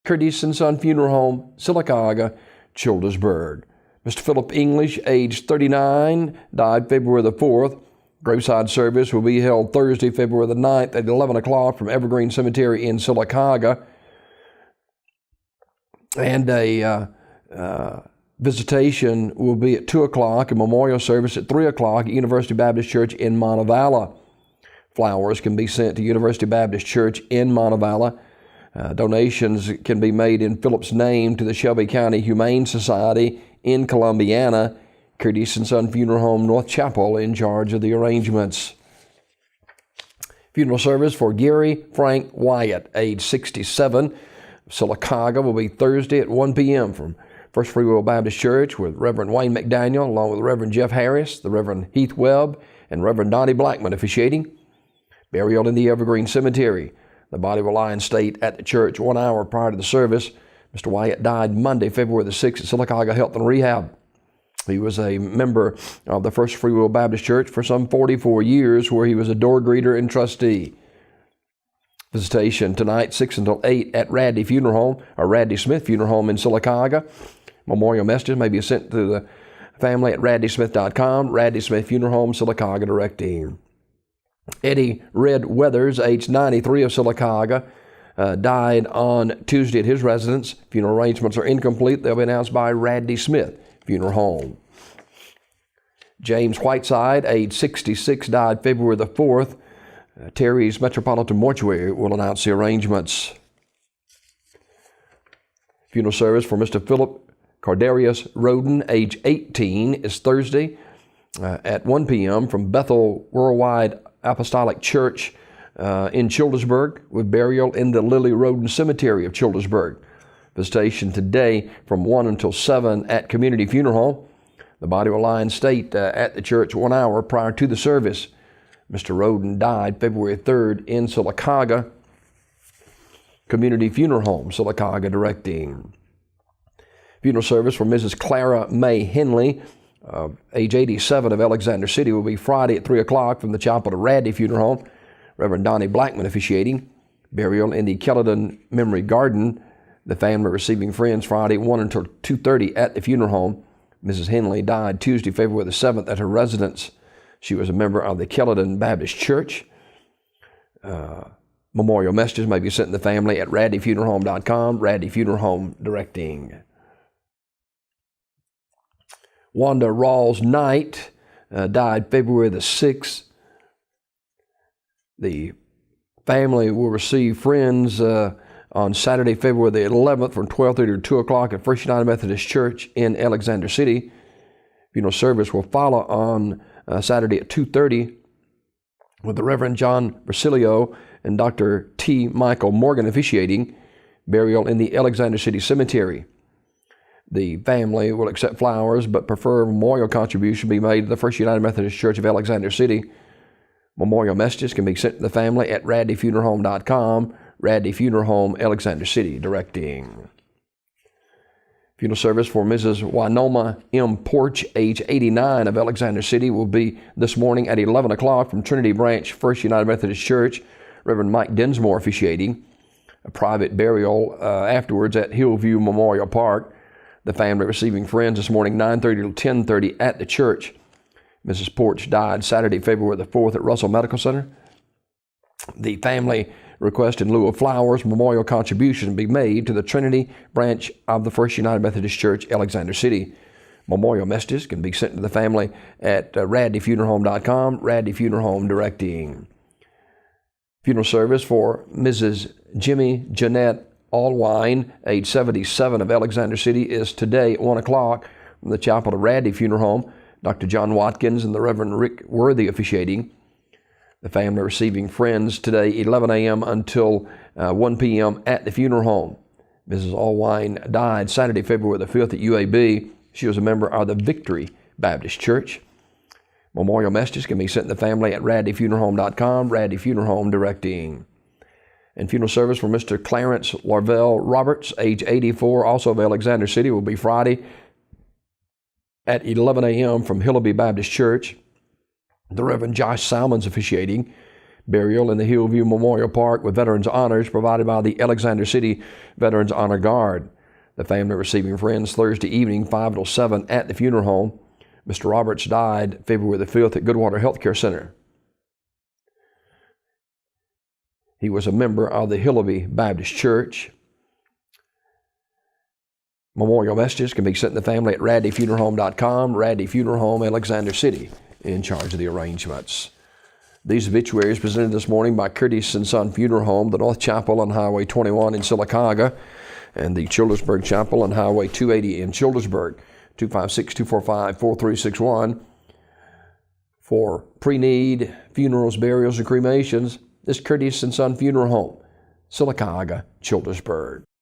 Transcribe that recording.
Curtis and Son Funeral Home, Sylacauga, Childersburg. Mr. Philip English, age 39, died February the 4th. Graveside service will be held Thursday, February the 9th at 11 o'clock from Evergreen Cemetery in Sylacauga. And a visitation will be at 2 o'clock, a memorial service at 3 o'clock at University Baptist Church in Montevallo. Flowers can be sent to University Baptist Church in Montevallo. Donations can be made in Philip's name to the Shelby County Humane Society in Columbiana. Curtis and Son Funeral Home, North Chapel, in charge of the arrangements. Funeral service for Gary Frank Wyatt, age 67, Sylacauga, will be Thursday at 1 p.m. from First Free Will Baptist Church with Reverend Wayne McDaniel, along with Reverend Jeff Harris, the Reverend Heath Webb, and Reverend Donnie Blackman officiating. Burial in the Evergreen Cemetery. The body will lie in state at the church 1 hour prior to the service. Mr. Wyatt died Monday, February the 6th at Sylacauga Health and Rehab. He was a member of the First Free Will Baptist Church for some 44 years, where he was a door greeter and trustee. Visitation tonight, 6 until 8 at Radley Funeral Home, or Radley Smith Funeral Home in Sylacauga. Memorial messages may be sent to the family at radleysmith.com. Radley Smith Funeral Home, Sylacauga, directing. Eddie Red Weathers, age 93, of Sylacauga, died on Tuesday at his residence. Funeral arrangements are incomplete. They'll be announced by Radley Smith Funeral Home. James Whiteside, age 66, died February the 4th. Terry's Metropolitan Mortuary will announce the arrangements. Funeral service for Mr. Philip Cardarius Roden, age 18, is Thursday at 1 p.m. from Bethel Worldwide Apostolic Church in Childersburg, with burial in the Lily Roden Cemetery of Childersburg. Visitation today from 1 until 7 at Community Funeral Home. The body will lie in state at the church 1 hour prior to the service. Mr. Roden died February 3rd in Sylacauga. Community Funeral Home, Sylacauga, directing. Funeral service for Mrs. Clara May Henley, age 87, of Alexander City, will be Friday at 3 o'clock from the chapel to Radley Funeral Home. Reverend Donnie Blackman officiating. Burial in the Kelladon Memory Garden. The family receiving friends Friday 1 until 2:30 at the funeral home. Mrs. Henley died Tuesday, February the 7th at her residence. She was a member of the Kelladon Baptist Church. Memorial messages may be sent to the family at radleyfuneralhome.com. Radley Funeral Home, directing. Wanda Rawls Knight died February the 6th. The family will receive friends on Saturday, February the 11th from 12:30 to 2 o'clock at First United Methodist Church in Alexander City. Funeral service will follow on Saturday at 2:30 with the Reverend John Basilio and Dr. T. Michael Morgan officiating. Burial in the Alexander City Cemetery. The family will accept flowers, but prefer a memorial contribution be made to the First United Methodist Church of Alexander City. Memorial messages can be sent to the family at radleyfuneralhome.com. Radley Funeral Home, Alexander City, directing. Funeral service for Mrs. Winoma M. Porch, age 89, of Alexander City, will be this morning at 11 o'clock from Trinity Branch First United Methodist Church. Reverend Mike Densmore officiating. A private burial afterwards at Hillview Memorial Park. The family receiving friends this morning 9:30 to 10:30 at the church. Mrs. Porch died Saturday, February the 4th at Russell Medical Center. The family request in lieu of flowers, memorial contribution be made to the Trinity branch of the First United Methodist Church, Alexander City. Memorial messages can be sent to the family at radleyfuneralhome.com. Radley Funeral Home, directing. Funeral service for Mrs. Jimmy Jeanette Allwine, age 77, of Alexander City, is today at 1 o'clock from the chapel to Radley Funeral Home. Dr. John Watkins and the Reverend Rick Worthy officiating. The family receiving friends today 11 a.m. until 1 p.m. at the funeral home. Mrs. Allwine died Saturday, February the 5th at UAB. She was a member of the Victory Baptist Church. Memorial messages can be sent to the family at radleyfuneralhome.com. Radley Funeral Home, directing. And funeral service for Mr. Clarence Larvell Roberts, age 84, also of Alexander City, will be Friday at 11 a.m. from Hillaby Baptist Church. The Reverend Josh Salmons officiating. burial in the Hillview Memorial Park with Veterans Honors provided by the Alexander City Veterans Honor Guard. The family receiving friends Thursday evening, 5 till 7 at the funeral home. Mr. Roberts died February the 5th at Goodwater Healthcare Center. He was a member of the Hillaby Baptist Church. Memorial messages can be sent to the family at raddyfuneralhome.com. Raddy Funeral Home, Alexander City, in charge of the arrangements. These obituaries presented this morning by Curtis & Son Funeral Home, the North Chapel on Highway 21 in Sylacauga, and the Childersburg Chapel on Highway 280 in Childersburg. 256-245-4361 for pre-need funerals, burials, and cremations. This Curtis & Son Funeral Home, Sylacauga, Childersburg.